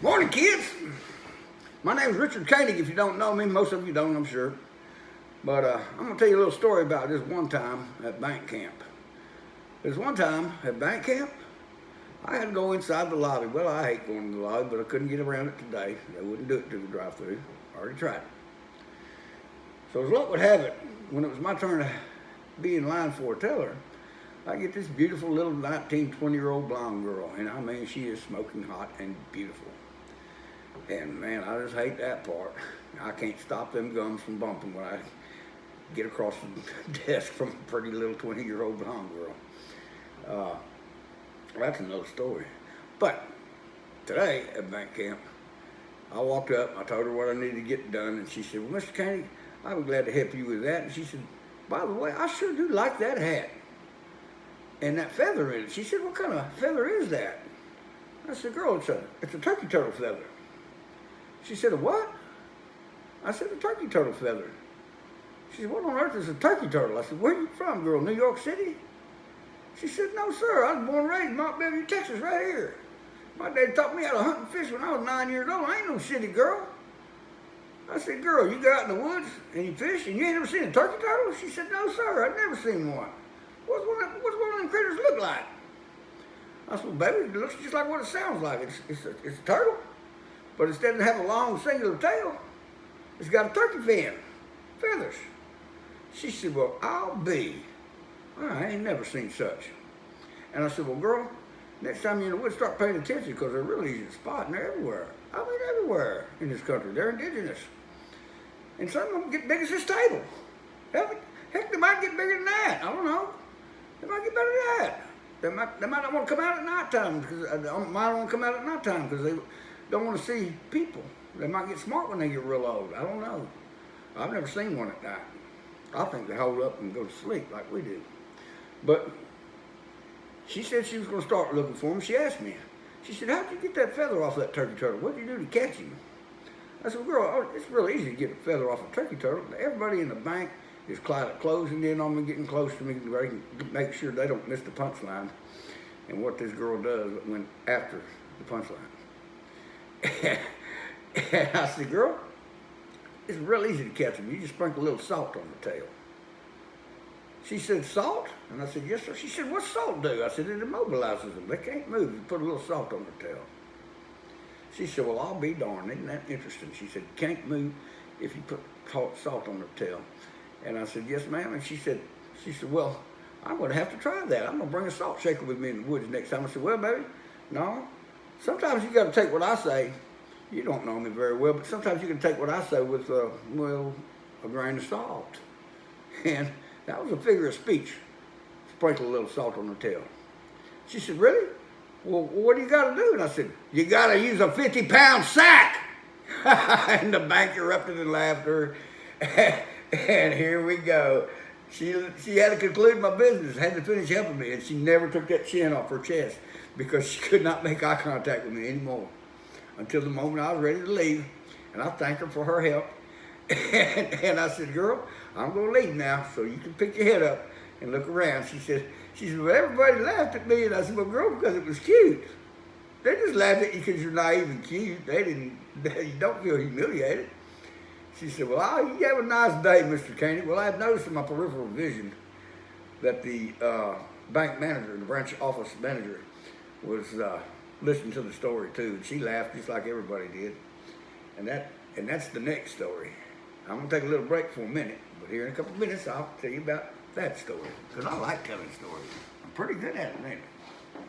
Morning, kids. My name's Richard Koenig. If you don't know me, most of you don't, I'm sure. But I'm going to tell you a little story about this one time at bank camp. There's one time at bank camp, I had to go inside the lobby. Well, I hate going to the lobby, but I couldn't get around it today. They wouldn't do it through the drive-thru. I already tried it. So as luck would have it, when it was my turn to be in line for a teller, I get this beautiful little 19, 20-year-old blonde girl. And I mean, she is smoking hot and beautiful. And man, I just hate that part. I can't stop them gums from bumping when I get across the desk from a pretty little 20-year-old blonde girl. That's another story. But today at bank camp, I walked up, I told her what I needed to get done, and she said, well, Mr. Koenig, I'll be glad to help you with that. And she said, by the way, I sure do like that hat and that feather in it. She said, what kind of feather is that? I said, girl, it's a turkey turtle feather. She said, a what? I said, a turkey turtle feather. She said, what on earth is a turkey turtle? I said, where are you from, girl, New York City? She said, no, sir, I was born and raised in Mont Belvieu, Texas, right here. My dad taught me how to hunt and fish when I was 9 years old. I ain't no city girl. I said, girl, you go out in the woods and you fish and you ain't never seen a turkey turtle? She said, no, sir, I've never seen one. What's one of them critters look like? I said, well, baby, it looks just like what it sounds like. It's a turtle, but instead of having a long, singular tail, it's got a turkey fin, feathers. She said, well, I'll be. I ain't never seen such. And I said, well, girl, next time you're in the woods, start paying attention because they're really easy to spot and they're everywhere. I mean, everywhere in this country. They're indigenous. And some of them get big as this table. Heck, they might get bigger than that. I don't know. They might get better than that. They might not want to come out at nighttime because might want to come out at nighttime because they don't want to see people. They might get smart when they get real old. I don't know. I've never seen one at night. I think they hold up and go to sleep like we do. But she said she was going to start looking for him. She asked me. She said, how'd you get that feather off that turkey turtle? What'd you do to catch him? I said, well, girl, it's really easy to get a feather off a turkey turtle. Everybody in the bank is closing in on me, getting close to me, where they can make sure they don't miss the punchline and what this girl does when after the punchline. And I said, girl, it's real easy to catch them. You just sprinkle a little salt on the tail. She said, salt? And I said, yes, sir. She said, what's salt do? I said, it immobilizes them. They can't move. You put a little salt on their tail. She said, well, I'll be darned. Isn't that interesting? She said, can't move if you put salt on their tail. And I said, yes, ma'am. And she said, well, I'm going to have to try that. I'm going to bring a salt shaker with me in the woods next time. I said, well, baby, no. Sometimes you got to take what I say. You don't know me very well, but sometimes you can take what I say with, a grain of salt. And that was a figure of speech. Sprinkle a little salt on the tail. She said, really? Well, what do you got to do? And I said, you got to use a 50-pound sack. And the bank erupted in laughter. And here we go. She had to conclude my business, had to finish helping me, and she never took that chin off her chest because she could not make eye contact with me anymore until the moment I was ready to leave. And I thanked her for her help. And I said, girl, I'm going to leave now, so you can pick your head up and look around. She said, well, everybody laughed at me. And I said, well, girl, because it was cute. They just laughed at you because you're naive and cute. You don't feel humiliated. She said, well, you have a nice day, Mr. Koenig. Well, I had noticed in my peripheral vision that the bank manager, the branch office manager, was listening to the story too. And she laughed just like everybody did. And that's the next story. I'm going to take a little break for a minute, but here in a couple of minutes, I'll tell you about that story. Because I like telling stories. I'm pretty good at it, ain't I?